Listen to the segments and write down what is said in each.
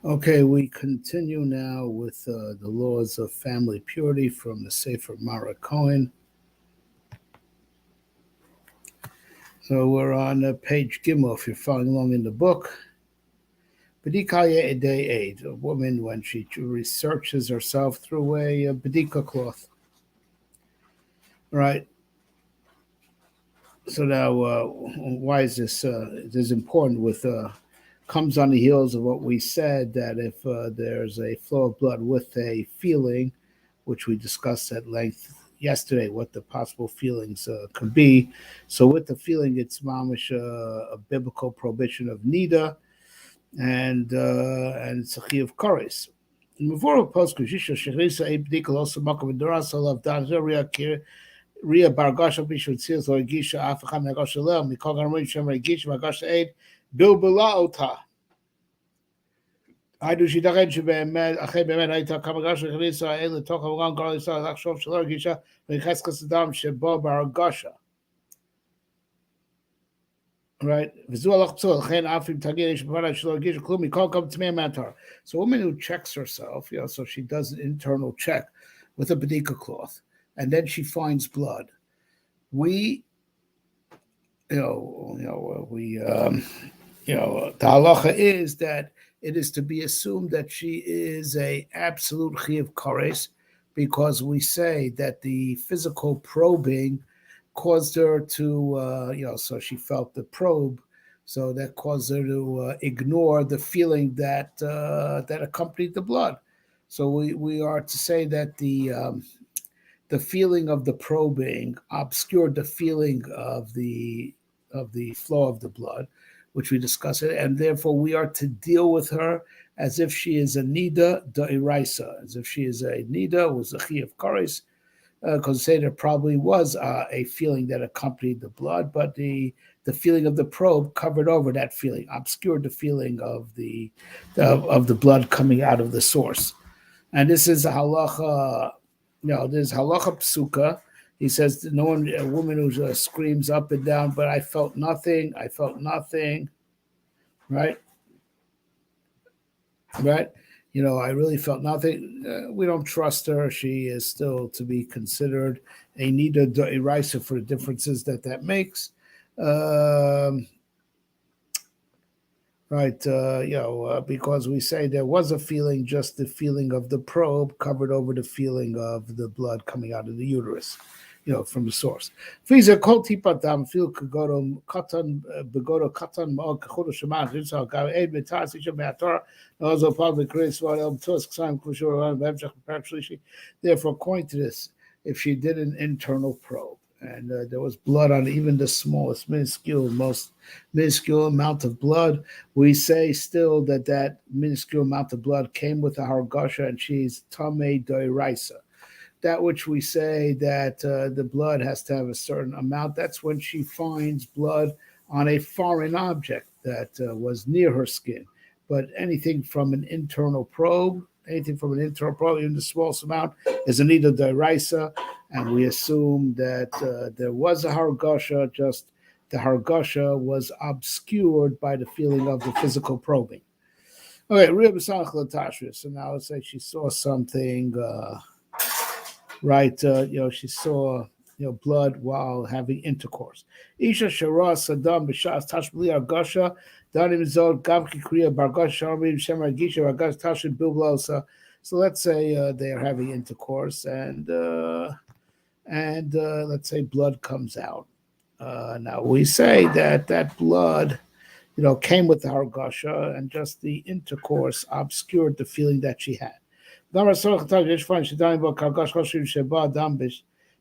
Okay, we continue now with the laws of family purity from the Sefer Mareh Kohen. So we're on page Gimel if you're following along in the book. Bedikaya Edei Aid, a woman when she researches herself through a bedika cloth. Right. So now, why is this? This is important. With comes on the heels of what we said that if there's a flow of blood with a feeling, which we discussed at length yesterday, what the possible feelings could be. So with the feeling, it's mamish a biblical prohibition of nida, and it's a chi of chorus. Before post kushisha shechrisa a b'dikal also makam v'doras olav dan zeria kir ria bargasha bishul tzil so gisha afacham nagasha lel mikol gamorim shem regisha magasha aid bilbala ota. היידו שיתכן שבאמת, אחרי באמת הייתה כמה גרשה לכלי ישראל לתוך העולם גרל ישראל לחשוב שלא הרגישה ונכנס כסדם שבו בהרגשה. Right? וזו הלך פסול, לכן אף אם תגיד יש בוודאי שלא הרגישה כלום מכל גם טמא מהאתר. So a woman who checks herself, so she does an internal check with a bedika cloth, and then she finds blood. The halacha is that it is to be assumed that she is a absolute chi of kares, because we say that the physical probing caused her to, so she felt the probe, so that caused her to ignore the feeling that that accompanied the blood. So we are to say that the feeling of the probing obscured the feeling of the flow of the blood, which we discussed it, and therefore we are to deal with her as if she is a nida da'iraisa, as if she is a nida, was a chi of kares, because say there probably was a feeling that accompanied the blood, but the feeling of the probe covered over that feeling, obscured the feeling of the blood coming out of the source. And this is a halacha, there's halacha psuka. He says, no one, a woman who screams up and down, but I felt nothing, right? Right? I really felt nothing. We don't trust her. She is still to be considered a nida da'iraisa for the differences that makes. Right, because we say there was a feeling, just the feeling of the probe covered over the feeling of the blood coming out of the uterus, from the source. Fiza kol tipat dam fil kagodom katan begodo katan ma'og kachodo shemach yitzal gav eid mitas isha me'ator also public grace what el tos ksam kushur ran b'emshach perak shlishi. Therefore, according to this, if she did an internal probe and there was blood on even the smallest, most minuscule amount of blood, we say still that minuscule amount of blood came with the hargasha, and she's tamei doiraisa. That which we say that the blood has to have a certain amount, that's when she finds blood on a foreign object that was near her skin. But anything from an internal probe, even the smallest amount, is a nida deraisa, and we assume that there was a hargasha, just the hargasha was obscured by the feeling of the physical probing. Okay, so now let's say she saw something, right? She saw blood while having intercourse. Isha shara sadam b'shas tashbli hargasha danim zol gam kikriya bargasha shamim shemar gisha bargasha tashin bilblosa. So let's say they are having intercourse, and let's say blood comes out. Now we say that blood, came with the hargasha, and just the intercourse obscured the feeling that she had.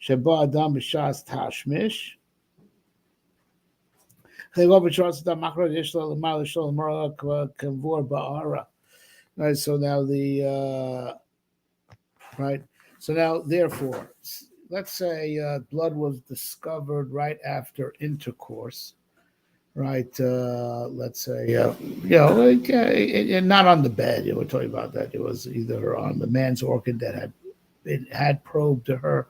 שבו אדם בשעס תשמיש. חייבו בשעס אדם מחר יש לו למעלה שלו למעלה כמבור בערה. Right, so now therefore, let's say blood was discovered right after intercourse, right? Let's say, and not on the bed. We're talking about that. It was either on the man's organ that had probed to her,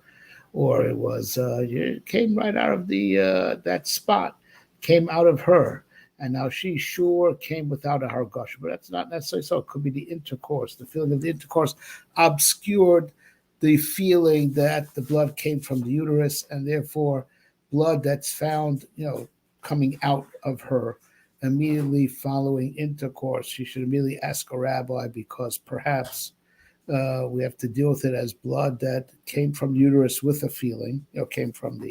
or it came right out of the that spot, came out of her, and now she sure came without a hargasha, but that's not necessarily so. It could be the intercourse. The feeling of the intercourse obscured the feeling that the blood came from the uterus, and therefore blood that's found, coming out of her immediately following intercourse. She should immediately ask a rabbi, because perhaps we have to deal with it as blood that came from the uterus with a feeling, came from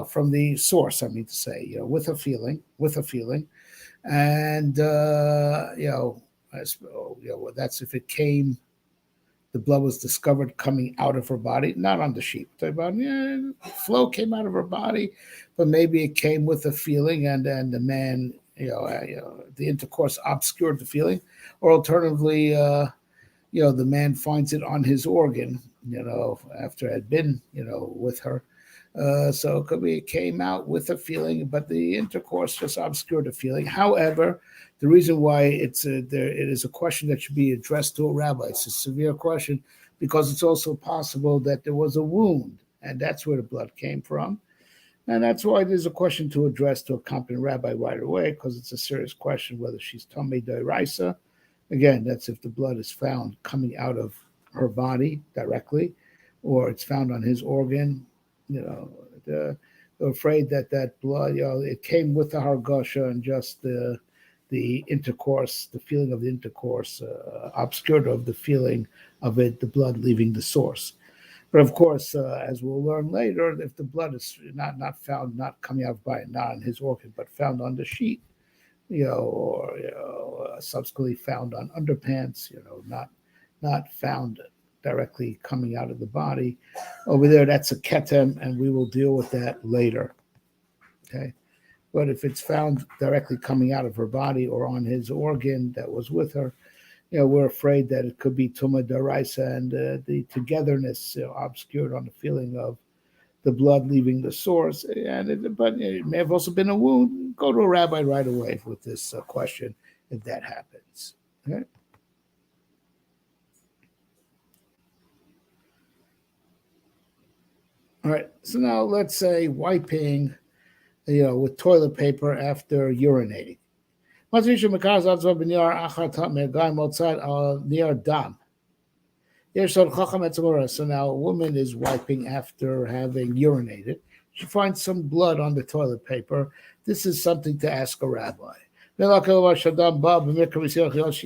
from the source. I mean to say, with a feeling, and that's if it came. The blood was discovered coming out of her body, not on the sheep. About flow came out of her body, but maybe it came with a feeling, and then the man, the intercourse obscured the feeling, or alternatively, the man finds it on his organ, after it had been, with her. So it could be it came out with a feeling, but the intercourse just obscured the feeling. However, the reason why it is a question that should be addressed to a rabbi. It's a severe question, because it's also possible that there was a wound, and that's where the blood came from. And that's why there's a question to address to a competent rabbi right away, because it's a serious question whether she's Tomei Doraisa. Again, that's if the blood is found coming out of her body directly, or it's found on his organ. They're afraid that blood, it came with the hargasha, and just the intercourse, the feeling of the intercourse, obscured of the feeling of it, the blood leaving the source. But of course, as we'll learn later, if the blood is not found, not coming out by not on his organ, but found on the sheet, or subsequently found on underpants, not found directly coming out of the body. Over there, that's a ketem, and we will deal with that later. Okay, but if it's found directly coming out of her body or on his organ that was with her, we're afraid that it could be tuma daraisa, and the togetherness obscured on the feeling of the blood leaving the source. But it may have also been a wound. Go to a rabbi right away with this question if that happens. Okay. All right. So now let's say wiping, with toilet paper after urinating. So now a woman is wiping after having urinated. She finds some blood on the toilet paper. This is something to ask a rabbi. She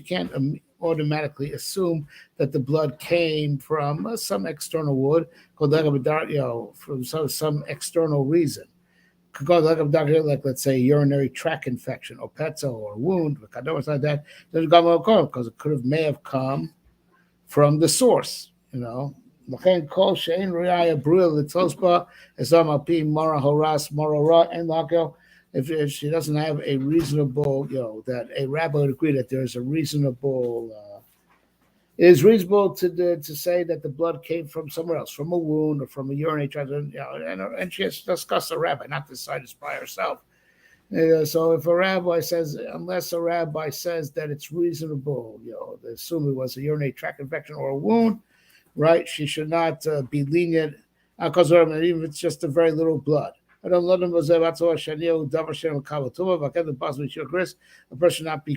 can't automatically assume that the blood came from some external wood, from some external reason. Like, let's say, urinary tract infection, or petza, or wound, like that, because it may have come from the source, if she doesn't have a reasonable, that a rabbi would agree that there's a reasonable, it is reasonable to say that the blood came from somewhere else, from a wound or from a urinary tract, and she has to discuss a rabbi, not decide this by herself. So if a rabbi says, unless a rabbi says that it's reasonable, to assume it was a urinary tract infection or a wound, right? She should not be lenient, because even if it's just a very little blood. A person not be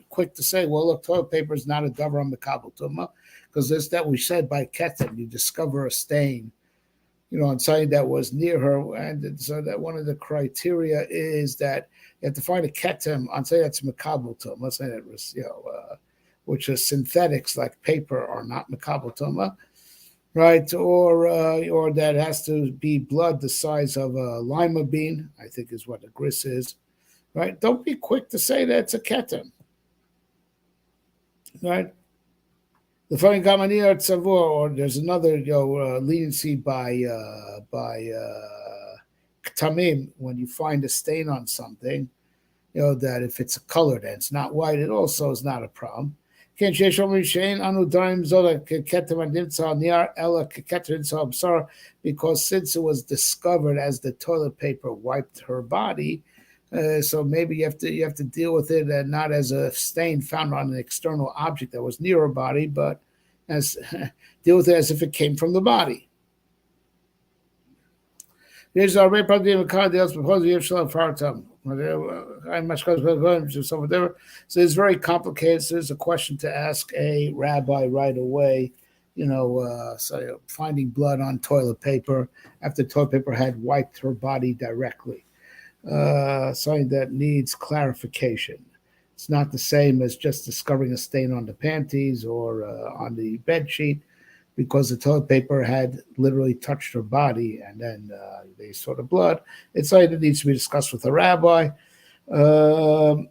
quick to say, well, look, toilet paper is not a davar on mekabel tuma, because this that we said by ketem, you discover a stain, on something that was near her, and so that one of the criteria is that you have to find a ketem on something that's mekabel tuma, saying that was, which is synthetics like paper are not mekabel tuma, right? Or that has to be blood the size of a lima bean, I think is what a gris is, right? Don't be quick to say that it's a ketem, right? The funny gamanier tzavur, or there's another leniency by ktamim, when you find a stain on something, that if it's a color, then it's not white, it also is not a problem. Because since it was discovered as the toilet paper wiped her body, so maybe you have to deal with it, and not as a stain found on an external object that was near her body, but as deal with it as if it came from the body. There's already probably a car deals because we have part2. So it's very complicated. So there's a question to ask a rabbi right away. So finding blood on toilet paper after toilet paper had wiped her body directly. Something that needs clarification. It's not the same as just discovering a stain on the panties or on the bed sheet, because the toilet paper had literally touched her body and then they saw the blood. It's something that needs to be discussed with a rabbi. Um,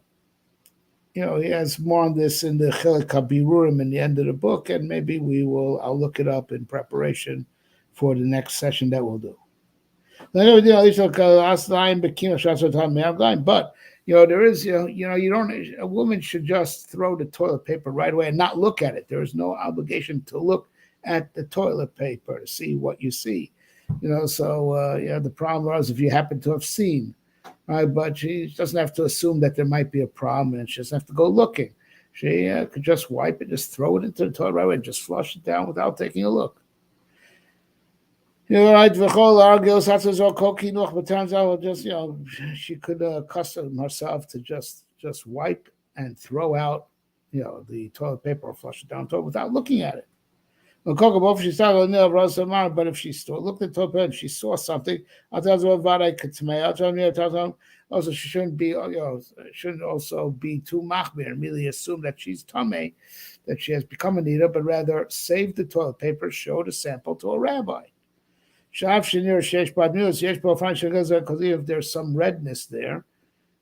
he has more on this in the Chelik HaBirurim in the end of the book, and maybe I'll look it up in preparation for the next session that we'll do. But there is, a woman should just throw the toilet paper right away and not look at it. There is no obligation to look at the toilet paper to see what you see. The problem was if you happen to have seen, right? But she doesn't have to assume that there might be a problem, and she doesn't have to go looking. She could just wipe it, just throw it into the toilet right away, and just flush it down without taking a look. Right, but turns out just she could accustom herself to just wipe and throw out the toilet paper or flush it down without looking at it. But if she looked at the toilet paper and she saw something, also she shouldn't be shouldn't also be too machmir, immediately assume that she's tamei, that she has become a nida, but rather save the toilet paper, show the sample to a rabbi. Because if there's some redness there,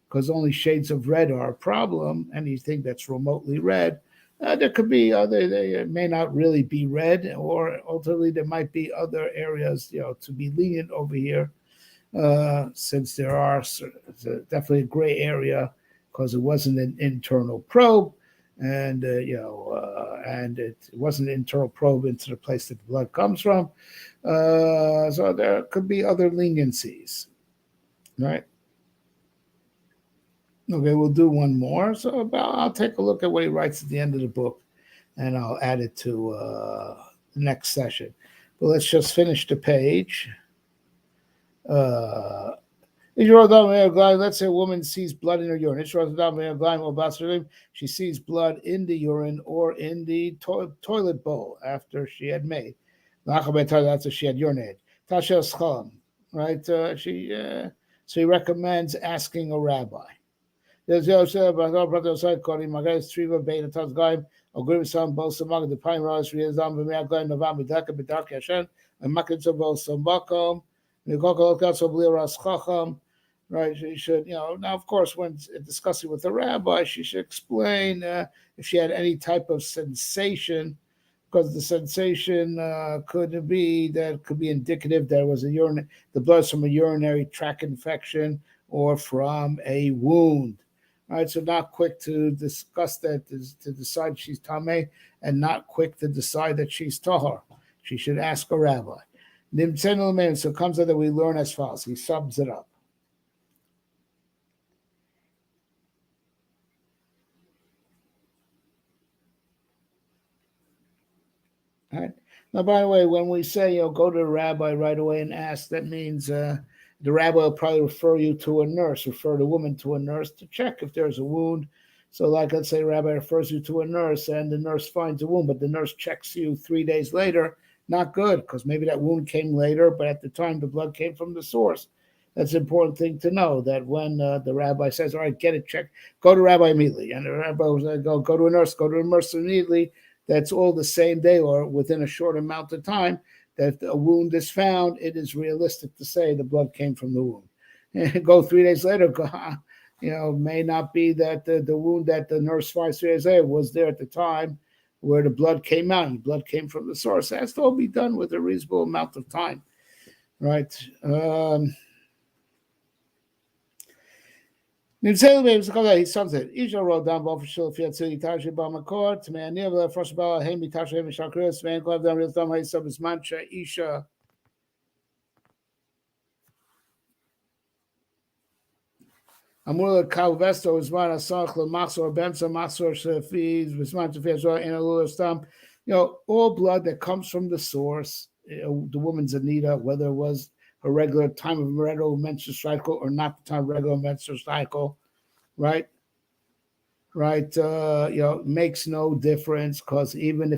because only shades of red are a problem, anything that's remotely red, there could be they may not really be red, or ultimately there might be other areas, to be lenient over here, since there are definitely a gray area, because it wasn't an internal probe, and and it wasn't an internal probe into the place that the blood comes from. So there could be other leniencies, right? Okay, we'll do one more. So I'll take a look at what he writes at the end of the book, and I'll add it to the next session. But let's just finish the page. Let's say a woman sees blood in her urine. She sees blood in the urine or in the toilet bowl after she had made. After she had urinated. Right? So he recommends asking a rabbi. There's the right? She should, now of course, when discussing with the rabbi, she should explain if she had any type of sensation, because the sensation could be indicative that it was the blood from a urinary tract infection or from a wound. All right, so not quick to discuss that, to decide she's tamei, and not quick to decide that she's tahor. She should ask a rabbi. So it comes out that we learn as follows. He sums it up. All right. Now, by the way, when we say go to the rabbi right away and ask, that means the rabbi will probably refer you to a nurse, refer the woman to a nurse to check if there's a wound. So, like, let's say the rabbi refers you to a nurse and the nurse finds a wound, but the nurse checks you 3 days later. Not good, because maybe that wound came later, but at the time the blood came from the source. That's an important thing to know, that when the rabbi says, all right, get it checked, go to rabbi immediately. And the rabbi will go to a nurse immediately. That's all the same day or within a short amount of time that a wound is found. It is realistic to say the blood came from the wound. And go 3 days later, may not be that the wound that the nurse finds 3 days later was there at the time where the blood came out, and the blood came from the source. It has to all be done with a reasonable amount of time, right? He sums it. Isha wrote down both for Fiatzili Tashi Bamakor, to me, near first ball, Hemi Tasha Hemi Shakris, man, Klav down real thumb, Hay sub is mancha, Isha. Amula Calvesto is one Asach, Maxor, Benson, Maxor, Shafiz, Visman, Shafiz, and a little stump. All blood that comes from the source, the woman's Anita, whether it was her regular time of regular menstrual cycle or not the time of regular menstrual cycle, right? Right, makes no difference because even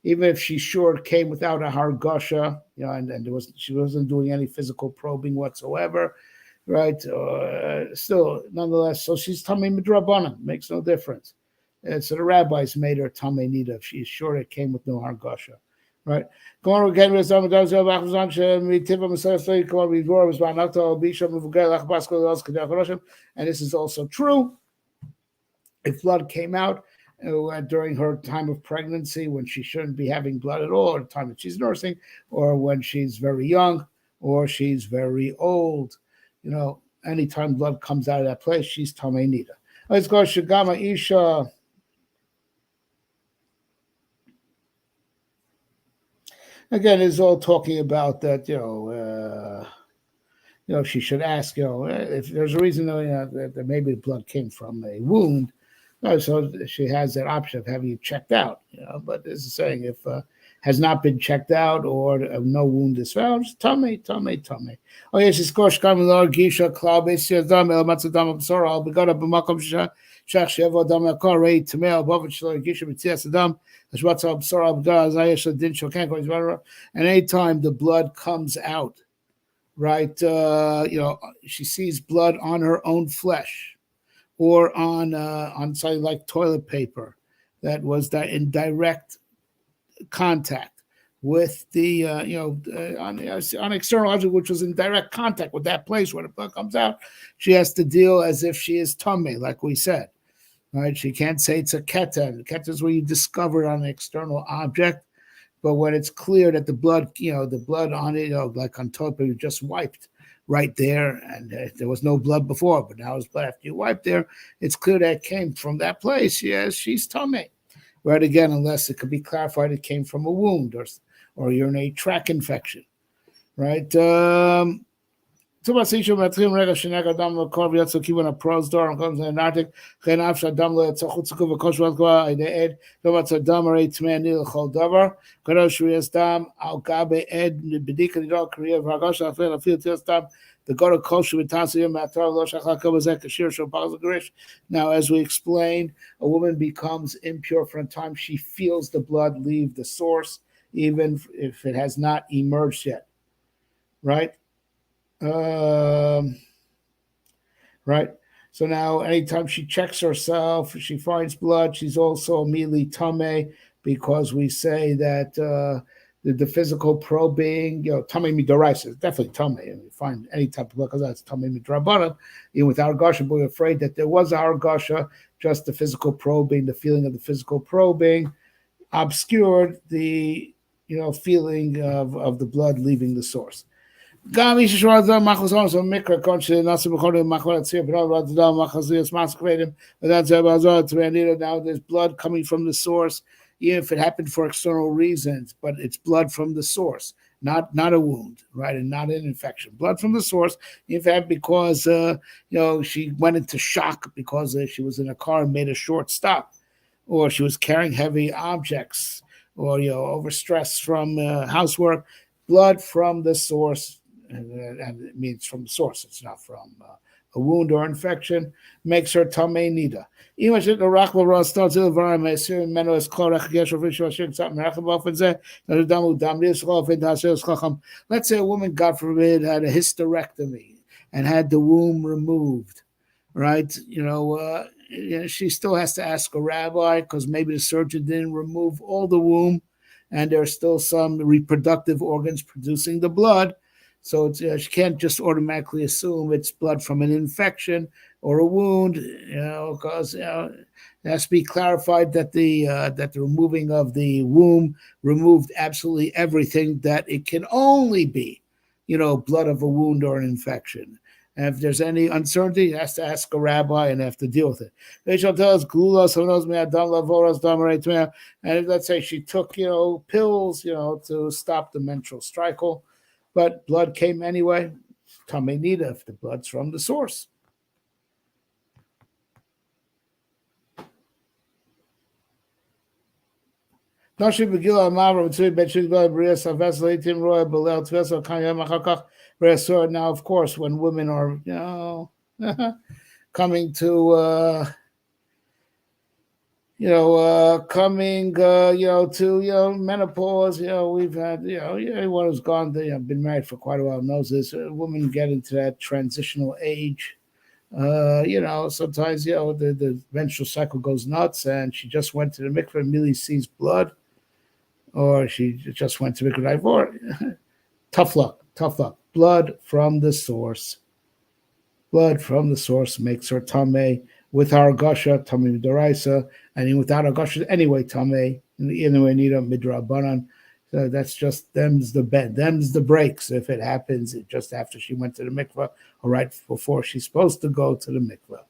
if she sure came without a hargasha, and she wasn't doing any physical probing whatsoever, right? Still, nonetheless, so she's tamei midrabanan, makes no difference. And so the rabbis made her tamei nida if she's sure it came with no hargasha, right? And this is also true if blood came out during her time of pregnancy when she shouldn't be having blood at all, or the time that she's nursing, or when she's very young, or she's very old, anytime blood comes out of that place, she's tamei nida. Let's go shagama isha. Again, it's all talking about that, she should ask, if there's a reason, that maybe the blood came from a wound. So she has that option of having it checked out, But this is saying if has not been checked out or no wound is found, tummy. Oh yes, it's kosh kamilor gisha klabes yadam el matzadam absor al begada b'makom shach shevo dam akor rei tmei above shlo gisha b'tzias adam ashwatz absor al begada zayesh din shokan kois. And anytime the blood comes out, right? She sees blood on her own flesh or on something like toilet paper that was in direct contact with the on external object which was in direct contact with that place where the blood comes out. She has to deal as if she is tummy, like we said, right? She can't say it's a keten. Keten is where you discover it on an external object, but when it's clear that the blood on it, like on toilet paper, just wiped right there, and there was no blood before, but now there's blood after you wipe there. It's clear that it came from that place. Yes, she's tummy. Right, again, unless it could be clarified it came from a wound or urinary tract infection. Right? Right, so now as we explained, a woman becomes impure from the time she feels the blood leave the source, even if it has not emerged yet, right? Right. So now, anytime she checks herself, she finds blood. She's also immediately tamei, because we say that the physical probing, tamei midoraisa is definitely tamei. And we find any type of blood because that's tamei midrabanan, even with hargasha. But we're afraid that there was a hargasha, just the physical probing, the feeling of the physical probing, obscured the feeling of the blood leaving the source. Now there's blood coming from the source, even if it happened for external reasons, but it's blood from the source, not a wound, right, and not an infection. Blood from the source, in fact, because she went into shock because she was in a car and made a short stop, or she was carrying heavy objects, or overstress from housework. Blood from the source. And it means from the source. It's not from a wound or infection. Makes her tamei nida. Let's say a woman, God forbid, had a hysterectomy and had the womb removed, right? She still has to ask a rabbi because maybe the surgeon didn't remove all the womb, and there are still some reproductive organs producing the blood. So she can't just automatically assume it's blood from an infection or a wound, because it has to be clarified that the removing of the womb removed absolutely everything, that it can only be, blood of a wound or an infection. And if there's any uncertainty, he has to ask a rabbi and have to deal with it. They shall tell us, and let's say she took, pills, to stop the menstrual cycle, but blood came anyway. Tamei nida if the blood's from the source. Nashi Begila Amar Mitzvah Ben Shigla Bria Saves Leitim Roy Belel Tvesa Kanyam Achakach Resor. Now, of course, when women are, coming to to menopause. We've had anyone who's gone, been married for quite a while knows this. Women get into that transitional age. Sometimes the menstrual cycle goes nuts, and she just went to the mikveh and immediately sees blood, or she just went to mikveh or tough luck. Blood from the source. Blood from the source makes her tameh. With our gasha, tameh midoraisa, and even without our gasha, anyway, tameh. Anyway, need a midrabanan. So that's just them's the breaks. If it happens just after she went to the mikveh, or right before she's supposed to go to the mikveh. All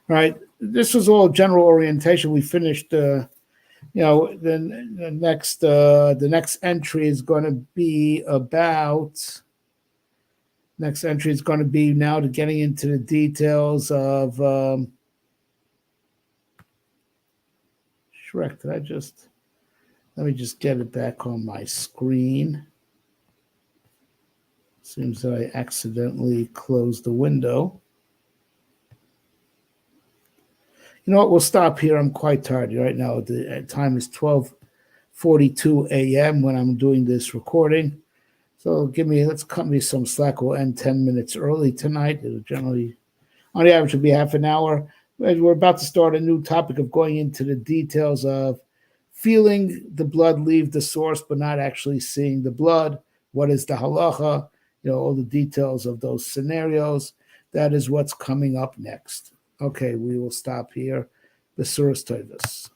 right. This was all general orientation. We finished. The next entry is going to be about. Next entry is going to be now to getting into the details of Shrek. Let me just get it back on my screen. Seems that I accidentally closed the window. You know what? We'll stop here. I'm quite tired right now. The time is 12:42 a.m. when I'm doing this recording. So let's cut me some slack. We'll end 10 minutes early tonight. It'll generally, on the average, will be half an hour. We're about to start a new topic of going into the details of feeling the blood leave the source, but not actually seeing the blood. What is the halacha? All the details of those scenarios. That is what's coming up next. Okay, we will stop here. Besuras Tovos.